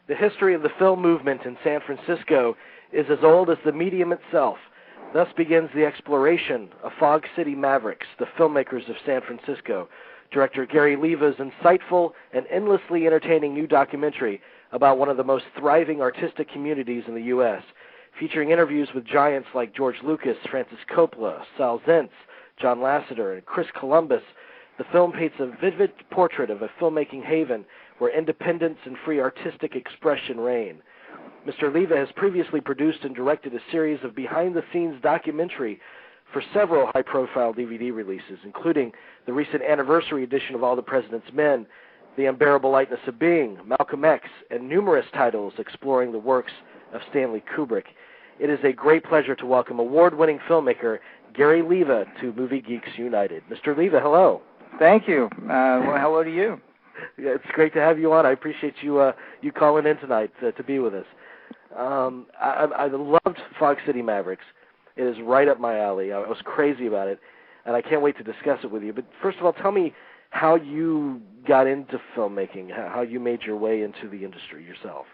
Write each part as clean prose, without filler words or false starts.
The history of the film movement in San Francisco is as old as the medium itself. Thus begins the exploration of Fog City Mavericks, the filmmakers of San Francisco. Director Gary Leva's insightful and endlessly entertaining new documentary about one of the most thriving artistic communities in the U.S., featuring interviews with giants like George Lucas, Francis Coppola, Sal Zentz, John Lasseter, and Chris Columbus. The film paints a vivid portrait of a filmmaking haven where independence and free artistic expression reign. Mr. Leva has previously produced and directed a series of behind-the-scenes documentary for several high-profile DVD releases, including the recent anniversary edition of All the President's Men, The Unbearable Lightness of Being, Malcolm X, and numerous titles exploring the works of Stanley Kubrick. It is a great pleasure to welcome award-winning filmmaker Gary Leva to Movie Geeks United. Mr. Leva, hello. Thank you. Well, hello to you. Yeah, it's great to have you on. I appreciate you calling in tonight to be with us. I loved Fog City Mavericks. It is right up my alley. I was crazy about it, and I can't wait to discuss it with you. But first of all, tell me how you got into filmmaking, how you made your way into the industry yourself.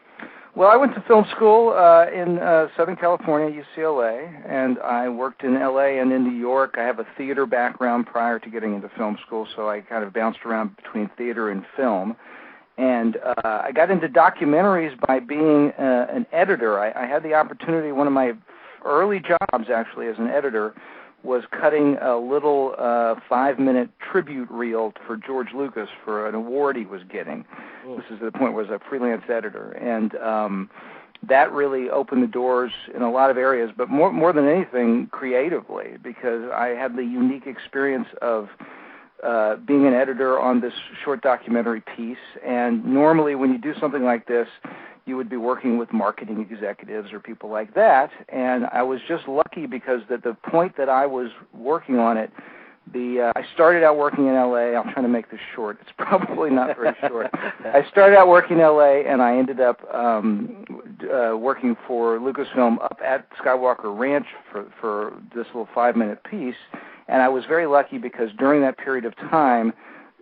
Well, I went to film school in Southern California, UCLA, and I worked in L.A. and in New York. I have a theater background prior to getting into film school, so I kind of bounced around between theater and film. And I got into documentaries by being an editor. I had the opportunity, one of my early jobs actually as an editor was cutting a little 5-minute tribute reel for George Lucas for an award he was getting. This is the point where I was a freelance editor. And that really opened the doors in a lot of areas, but more than anything creatively, because I had the unique experience of being an editor on this short documentary piece. And normally when you do something like this, you would be working with marketing executives or people like that. And I was just lucky because at the point that I was working on it, I started out working in L.A. I'm trying to make this short. It's probably not very short. I started out working in L.A., and I ended up working for Lucasfilm up at Skywalker Ranch for this little 5-minute piece. And I was very lucky because during that period of time,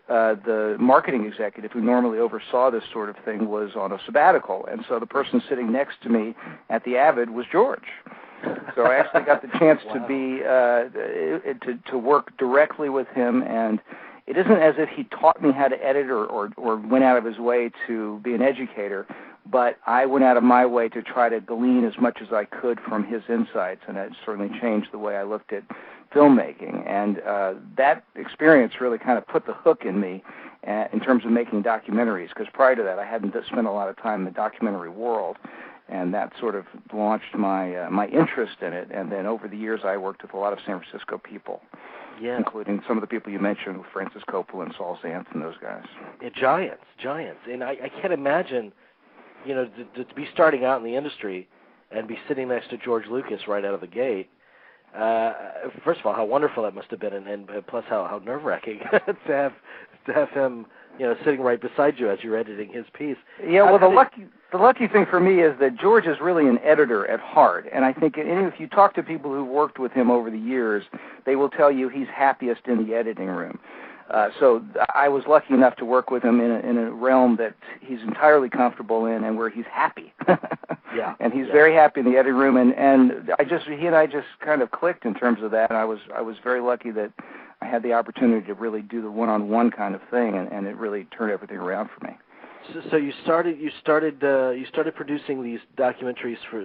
the marketing executive who normally oversaw this sort of thing was on a sabbatical. And so the person sitting next to me at the Avid was George. So I actually got the chance to be to work directly with him, and it isn't as if he taught me how to edit or went out of his way to be an educator, but I went out of my way to try to glean as much as I could from his insights, and it certainly changed the way I looked at filmmaking. And that experience really kind of put the hook in me in terms of making documentaries, because prior to that I hadn't spent a lot of time in the documentary world. And that sort of launched my interest in it. And then over the years, I worked with a lot of San Francisco people, including some of the people you mentioned, with Francis Coppola and Sal Zentz and those guys. Yeah, giants. And I can't imagine, to be starting out in the industry and be sitting next to George Lucas right out of the gate. First of all, how wonderful that must have been, and plus how nerve-wracking to have him, sitting right beside you as you're editing his piece. Yeah, well, the lucky thing for me is that George is really an editor at heart, and I think if you talk to people who've worked with him over the years, they will tell you he's happiest in the editing room. So I was lucky enough to work with him in a realm that he's entirely comfortable in and where he's happy. And he's very happy in the editing room, and he and I just kind of clicked in terms of that. And I was very lucky that I had the opportunity to really do the one-on-one kind of thing, and it really turned everything around for me. So you started producing these documentaries for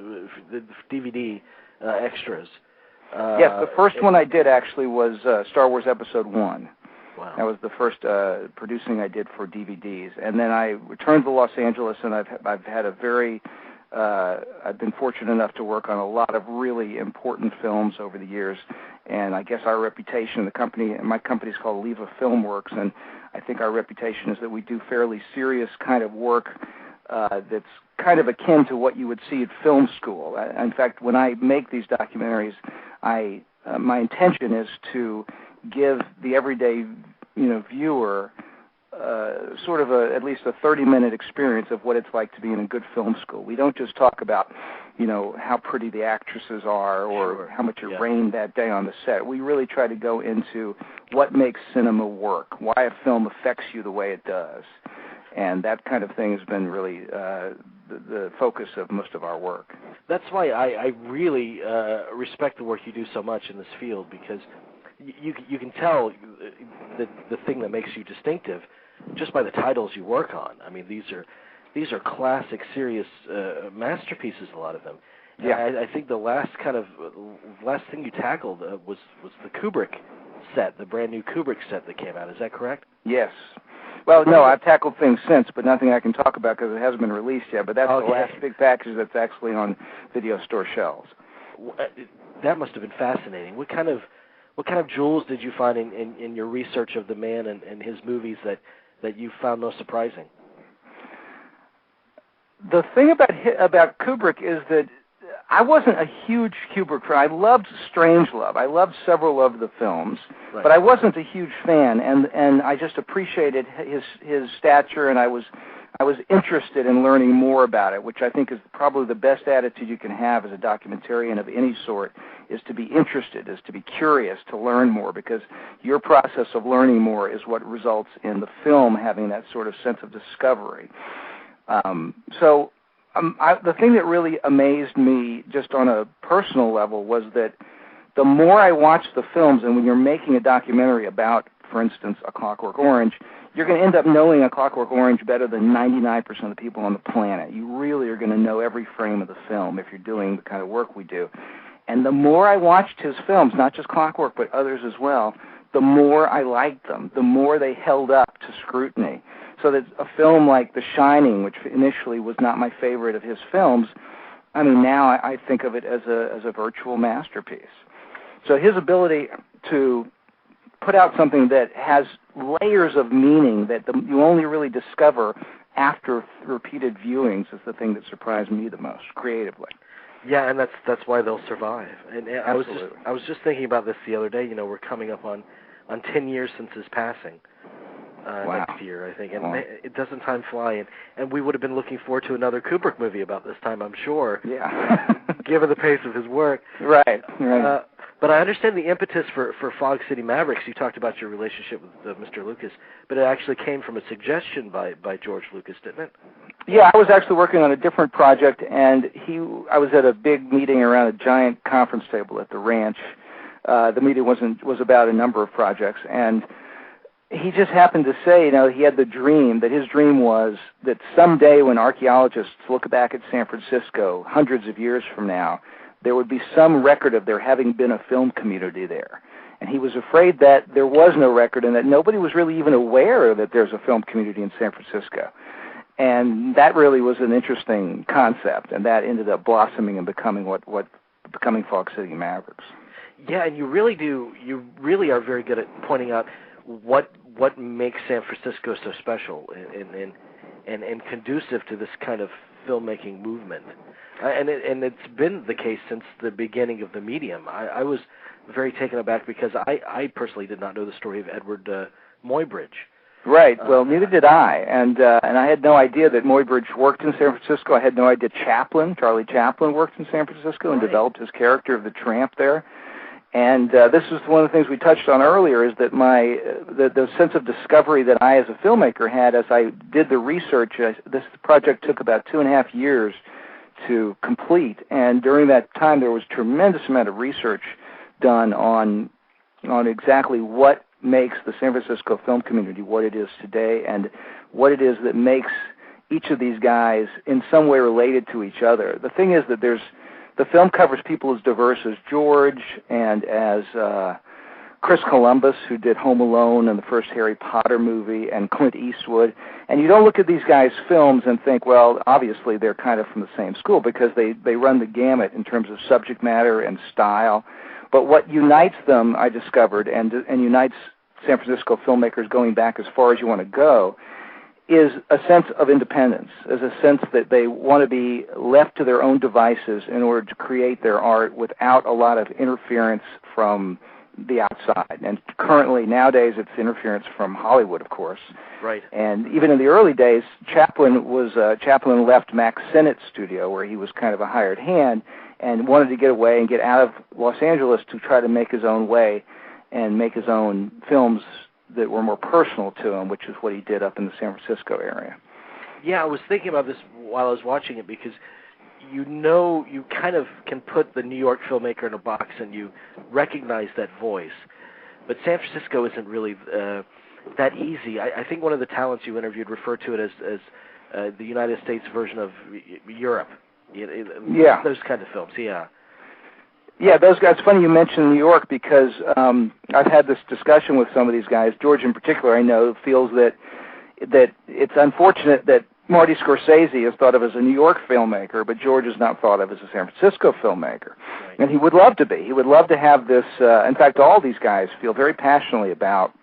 the DVD extras. Yes, the first one I did actually was Star Wars Episode 1. Wow. That was the first producing I did for DVDs, and then I returned to Los Angeles, and I've had I've been fortunate enough to work on a lot of really important films over the years, and I guess our reputation, my company is called Leva Filmworks, and I think our reputation is that we do fairly serious kind of work that's kind of akin to what you would see at film school. In fact, when I make these documentaries, my intention is to give the everyday viewer sort of at least a 30-minute experience of what it's like to be in a good film school. We don't just talk about how pretty the actresses are or how much it rained that day on the set. We really try to go into what makes cinema work, why a film affects you the way it does. And that kind of thing has been really the focus of most of our work. That's why I really respect the work you do so much in this field, because you can tell the thing that makes you distinctive just by the titles you work on. I mean, these are classic, serious masterpieces, a lot of them. Yeah. And I think the last thing you tackled was the Kubrick set, the brand new Kubrick set that came out. Is that correct? Yes. Well, no, I've tackled things since, but nothing I can talk about because it hasn't been released yet. But that's the last big package that's actually on video store shelves. That must have been fascinating. What kind of jewels did you find in your research of the man and his movies that you found most surprising? The thing about Kubrick is that I wasn't a huge Kubrick fan. I loved Strangelove. I loved several of the films, right, but I wasn't a huge fan, and I just appreciated his stature, and I was interested in learning more about it, which I think is probably the best attitude you can have as a documentarian of any sort, is to be interested, is to be curious, to learn more, because your process of learning more is what results in the film having that sort of sense of discovery. The thing that really amazed me just on a personal level was that the more I watched the films, and when you're making a documentary about, for instance, A Clockwork Orange, you're going to end up knowing A Clockwork Orange better than 99% of the people on the planet. You really are going to know every frame of the film if you're doing the kind of work we do. And the more I watched his films, not just Clockwork, but others as well, the more I liked them, the more they held up to scrutiny. So that a film like The Shining, which initially was not my favorite of his films, I mean, now I think of it as a virtual masterpiece. So his ability to put out something that has layers of meaning that you only really discover after repeated viewings is the thing that surprised me the most creatively. Yeah, and that's why they'll survive. And I was just thinking about this the other day. You know, we're coming up on 10 years since his passing. Wow. Next year, I think, and it doesn't time fly, and we would have been looking forward to another Kubrick movie about this time, I'm sure. Yeah. Given the pace of his work. Right. But I understand the impetus for Fog City Mavericks. You talked about your relationship with Mr. Lucas, but it actually came from a suggestion by George Lucas, didn't it? Yeah, I was actually working on a different project, and I was at a big meeting around a giant conference table at the ranch. The meeting was about a number of projects, and he just happened to say, you know, he had the dream, that his dream was that someday when archaeologists look back at San Francisco, hundreds of years from now, there would be some record of there having been a film community there. And he was afraid that there was no record and that nobody was really even aware that there's a film community in San Francisco. And that really was an interesting concept, and that ended up blossoming and becoming becoming Fog City Mavericks. Yeah, and you really are very good at pointing out what makes San Francisco so special and conducive to this kind of filmmaking movement. And it's been the case since the beginning of the medium. I was very taken aback because I personally did not know the story of Edward Muybridge. Right. Well, neither did I, and I had no idea that Muybridge worked in San Francisco. I had no idea Charlie Chaplin worked in San Francisco and developed his character of the tramp there. And this is one of the things we touched on earlier, is that the sense of discovery that I as a filmmaker had as I did the research. This project took about 2.5 years to complete, and during that time there was a tremendous amount of research done on exactly what makes the San Francisco film community what it is today, and what it is that makes each of these guys in some way related to each other. The thing is that the film covers people as diverse as George and as Chris Columbus, who did Home Alone and the first Harry Potter movie, and Clint Eastwood. And you don't look at these guys' films and think, well, obviously they're kind of from the same school, because they run the gamut in terms of subject matter and style. But what unites them, I discovered, and unites San Francisco filmmakers going back as far as you want to go, is a sense of independence, is a sense that they want to be left to their own devices in order to create their art without a lot of interference from the outside. And currently, nowadays, it's interference from Hollywood, of course. Right. And even in the early days, Chaplin left Max Sennett's studio, where he was kind of a hired hand, and wanted to get away and get out of Los Angeles to try to make his own way and make his own films that were more personal to him, which is what he did up in the San Francisco area. Yeah, I was thinking about this while I was watching it because you kind of can put the New York filmmaker in a box and you recognize that voice. But San Francisco isn't really that easy. I think one of the talents you interviewed referred to it as the United States version of Europe. Yeah. Those kind of films, yeah. Yeah, those guys. It's funny you mentioned New York because I've had this discussion with some of these guys. George, in particular, I know, feels that it's unfortunate that Marty Scorsese is thought of as a New York filmmaker, but George is not thought of as a San Francisco filmmaker. Right. And he would love to be. He would love to have this. In fact, all these guys feel very passionately about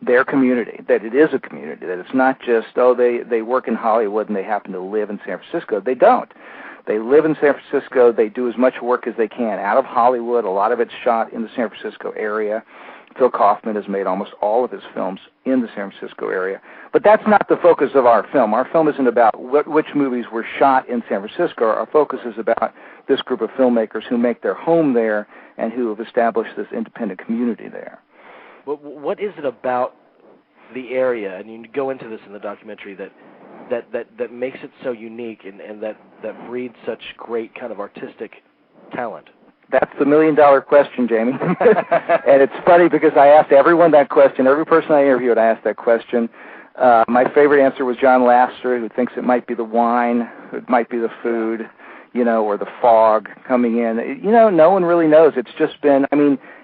their community, that it is a community, that it's not just, they work in Hollywood and they happen to live in San Francisco. They don't. They live in San Francisco. They do as much work as they can out of Hollywood. A lot of it's shot in the San Francisco area. Phil Kaufman has made almost all of his films in the San Francisco area. But that's not the focus of our film. Our film isn't about which movies were shot in San Francisco. Our focus is about this group of filmmakers who make their home there and who have established this independent community there. What is it about the area, and you go into this in the documentary, that makes it so unique and that breeds such great kind of artistic talent? That's the million-dollar question, Jamie. And it's funny because I asked everyone that question. Every person I interviewed, I asked that question. My favorite answer was John Lasseter, who thinks it might be the wine, it might be the food, or the fog coming in. No one really knows. It's just been,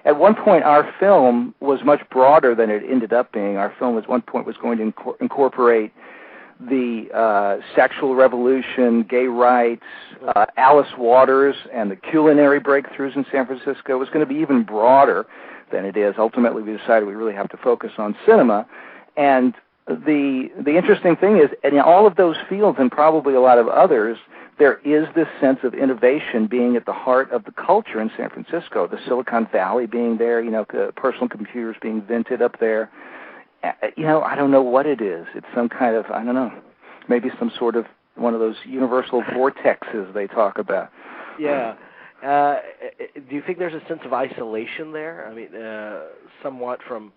at one point our film was much broader than it ended up being. Our film at one point was going to incorporate the sexual revolution, gay rights, Alice Waters, and the culinary breakthroughs in San Francisco. It was going to be even broader than it is. Ultimately, we decided we really have to focus on cinema. And the interesting thing is, in all of those fields, and probably a lot of others, there is this sense of innovation being at the heart of the culture in San Francisco. The Silicon Valley being there, personal computers being invented up there. I don't know what it is. It's some kind of, maybe some sort of one of those universal vortexes they talk about. Yeah. Do you think there's a sense of isolation there? Somewhat from...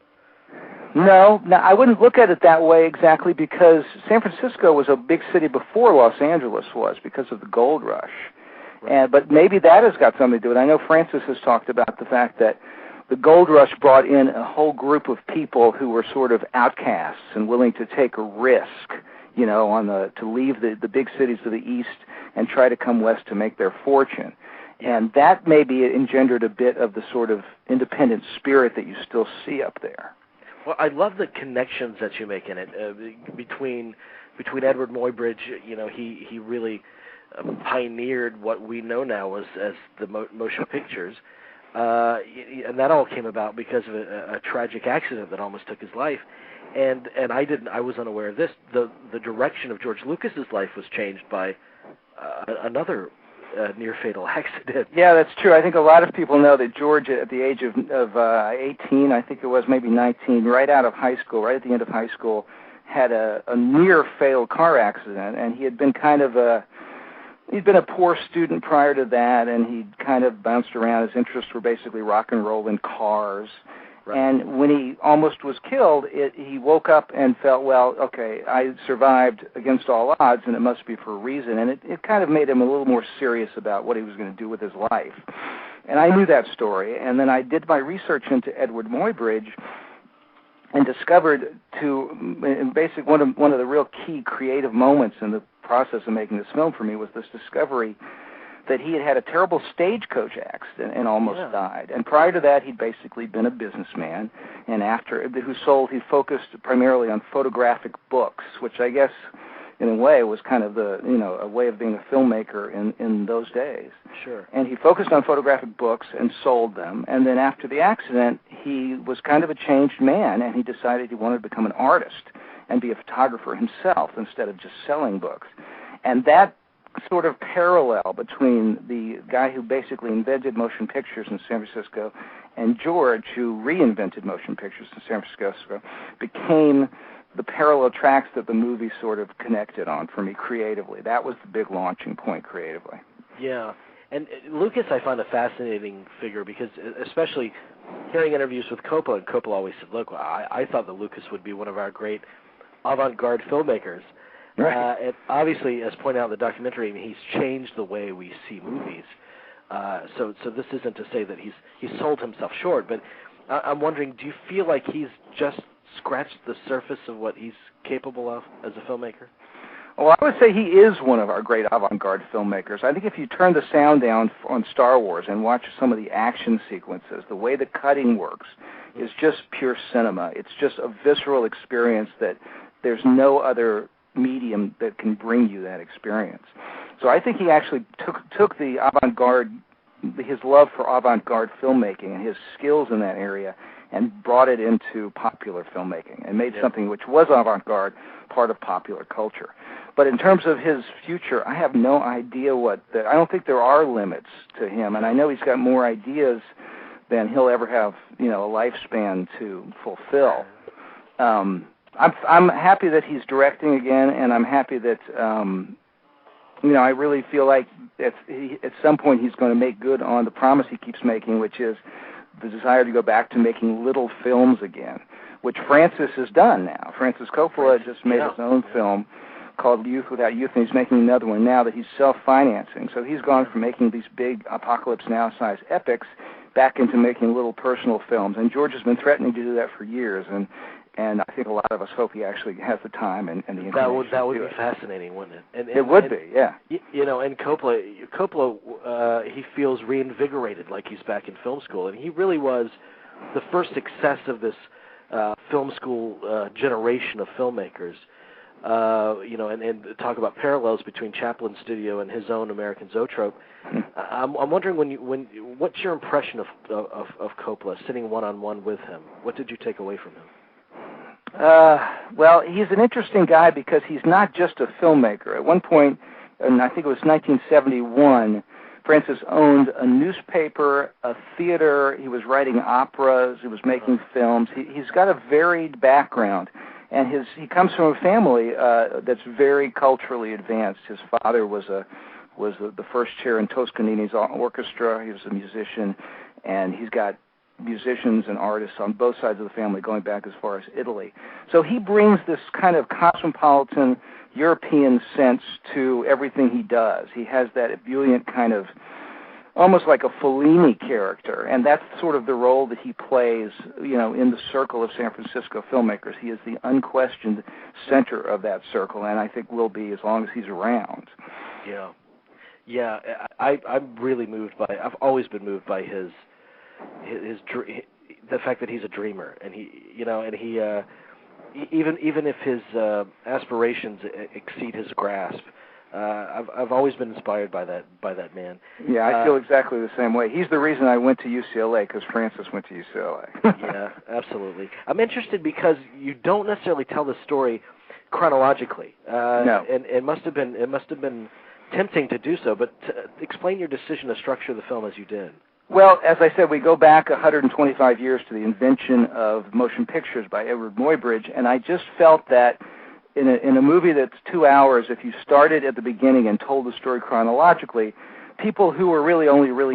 No, I wouldn't look at it that way exactly because San Francisco was a big city before Los Angeles was because of the gold rush. Right. But maybe that has got something to do with it. I know Francis has talked about the fact that the gold rush brought in a whole group of people who were sort of outcasts and willing to take a risk, to leave the big cities to the east and try to come west to make their fortune. And that maybe engendered a bit of the sort of independent spirit that you still see up there. Well, I love the connections that you make in it between Edward Muybridge. He really pioneered what we know now as the motion pictures. And that all came about because of a tragic accident that almost took his life, and I was unaware of this. The direction of George Lucas's life was changed by another near fatal accident. Yeah, that's true. I think a lot of people know that George, at the age of 18, I think it was, maybe 19, right out of high school, right at the end of high school, had a near fatal car accident, and he had been he'd been a poor student prior to that, and he'd kind of bounced around. His interests were basically rock and roll and cars. Right. And when he almost was killed, he woke up and felt, well, okay, I survived against all odds, and it must be for a reason. And it kind of made him a little more serious about what he was going to do with his life. And I knew that story. And then I did my research into Edward Muybridge and discovered basically one of the real key creative moments in the process of making this film for me was this discovery that he had had a terrible stagecoach accident and almost died. And prior to that, he'd basically been a businessman, and he focused primarily on photographic books, which I guess in a way was kind of a way of being a filmmaker in those days. Sure. And he focused on photographic books and sold them. And then after the accident, he was kind of a changed man, and he decided he wanted to become an artist and be a photographer himself instead of just selling books. And that sort of parallel between the guy who basically invented motion pictures in San Francisco and George, who reinvented motion pictures in San Francisco, became the parallel tracks that the movie sort of connected on for me creatively. That was the big launching point creatively. Yeah. And Lucas I find a fascinating figure because especially hearing interviews with Coppola, and Coppola always said, look, I thought that Lucas would be one of our great avant-garde filmmakers. Right. And obviously, as pointed out in the documentary, I mean, he's changed the way we see movies. So this isn't to say that he's sold himself short, but I'm wondering, do you feel like he's just scratched the surface of what he's capable of as a filmmaker? Well, I would say he is one of our great avant-garde filmmakers. I think if you turn the sound down on Star Wars and watch some of the action sequences, the way the cutting works is just pure cinema. It's just a visceral experience that there's no other medium that can bring you that experience. So I think he actually took the avant-garde, his love for avant-garde filmmaking and his skills in that area, and brought it into popular filmmaking and made something which was avant-garde part of popular culture. But in terms of his future, I have no idea I don't think there are limits to him, and I know he's got more ideas than he'll ever have, a lifespan to fulfill. I'm happy that he's directing again, and I'm happy that, I really feel like at some point he's going to make good on the promise he keeps making, which is the desire to go back to making little films again, which Francis has done now. Francis Coppola has just made his own film called Youth Without Youth, and he's making another one now that he's self-financing. So he's gone from making these big Apocalypse Now-size epics back into making little personal films. And George has been threatening to do that for years, and I think a lot of us hope he actually has the time and the inclination That would to do be it. fascinating, wouldn't it? And it would be, yeah. And Coppola, he feels reinvigorated, like he's back in film school, and he really was the first success of this film school generation of filmmakers. And talk about parallels between Chaplin's studio and his own American Zoetrope. I'm wondering what's your impression of Coppola sitting one-on-one with him? What did you take away from him? Well, he's an interesting guy because he's not just a filmmaker. At one point, and I think it was 1971, Francis owned a newspaper, a theater. He was writing operas. He was making films. He's got a varied background. And he comes from a family that's very culturally advanced. His father was the first chair in Toscanini's orchestra. He was a musician, and he's got musicians and artists on both sides of the family going back as far as Italy. So he brings this kind of cosmopolitan European sense to everything he does. He has that ebullient kind of almost like a Fellini character, and that's sort of the role that he plays, in the circle of San Francisco filmmakers. He is the unquestioned center of that circle, and I think will be as long as he's around. Yeah. I'm really moved by. I've always been moved by the fact that he's a dreamer, and he even if his aspirations exceed his grasp. I've always been inspired by that man. Yeah, I feel exactly the same way. He's the reason I went to UCLA, because Francis went to UCLA. Yeah, absolutely. I'm interested because you don't necessarily tell the story chronologically. No. And it must have been tempting to do so. But explain your decision to structure the film as you did. Well, as I said, we go back 125 years to the invention of motion pictures by Edward Muybridge, and I just felt that in a movie that's 2 hours, if you started at the beginning and told the story chronologically, people who are really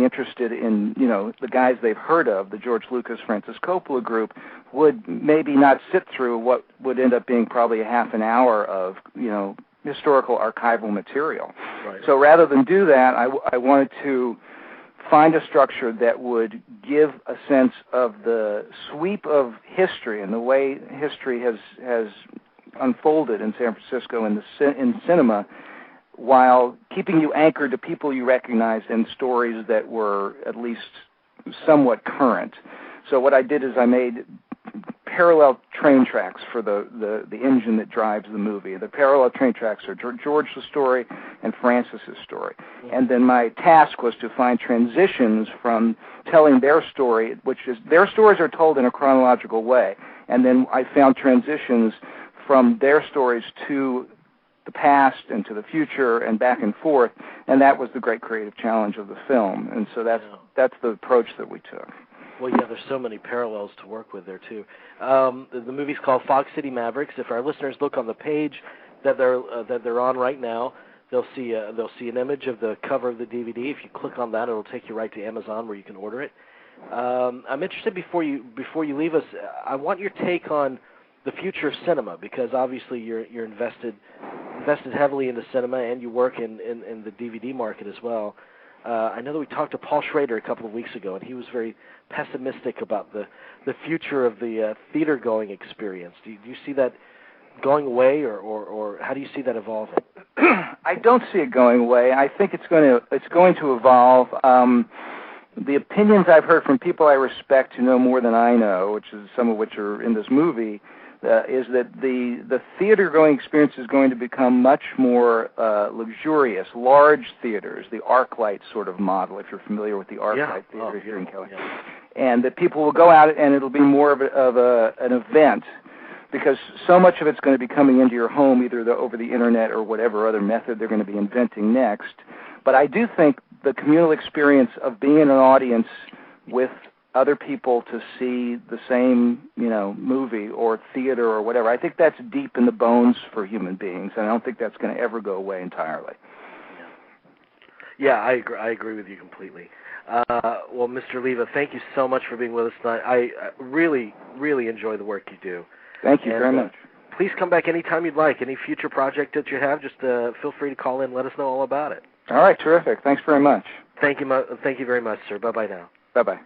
interested in, the guys they've heard of, the George Lucas, Francis Coppola group, would maybe not sit through what would end up being probably a half an hour of, historical archival material. Right. So rather than do that, I wanted to find a structure that would give a sense of the sweep of history and the way history has unfolded in San Francisco in cinema, while keeping you anchored to people you recognized and stories that were at least somewhat current. So what I did is I made parallel train tracks for the engine that drives the movie. The parallel train tracks are George's story and Francis's story. And then my task was to find transitions from telling their story, which is their stories are told in a chronological way. And then I found transitions from their stories to the past and to the future and back and forth, and that was the great creative challenge of the film. And so that's the approach that we took. Well, yeah, there's so many parallels to work with there too. The movie's called Fog City Mavericks. If our listeners look on the page that they're on right now, they'll see an image of the cover of the DVD. If you click on that, it'll take you right to Amazon where you can order it. I'm interested before you leave us. I want your take on the future of cinema, because obviously you're invested invested heavily into cinema, and you work in the DVD market as well. I know that we talked to Paul Schrader a couple of weeks ago, and he was very pessimistic about the future of the theater-going experience. Do you see that going away, or how do you see that evolving? I don't see it going away. I think it's going to evolve. The opinions I've heard from people I respect who know more than I know, which is some of which are in this movie, is that the theater-going experience is going to become much more luxurious, large theaters, the ArcLight sort of model, if you're familiar with the ArcLight theater here in California. Yeah. And that people will go out and it'll be more of an event, because so much of it's going to be coming into your home either over the internet or whatever other method they're going to be inventing next. But I do think the communal experience of being in an audience with other people to see the same, movie or theater or whatever, I think that's deep in the bones for human beings, and I don't think that's going to ever go away entirely. Yeah, I agree with you completely. Well, Mr. Leva, thank you so much for being with us tonight. I really, really enjoy the work you do. Thank you very much. Please come back anytime you'd like. Any future project that you have, just feel free to call in and let us know all about it. All right, terrific. Thanks very much. Thank you very much, sir. Bye-bye now. Bye-bye.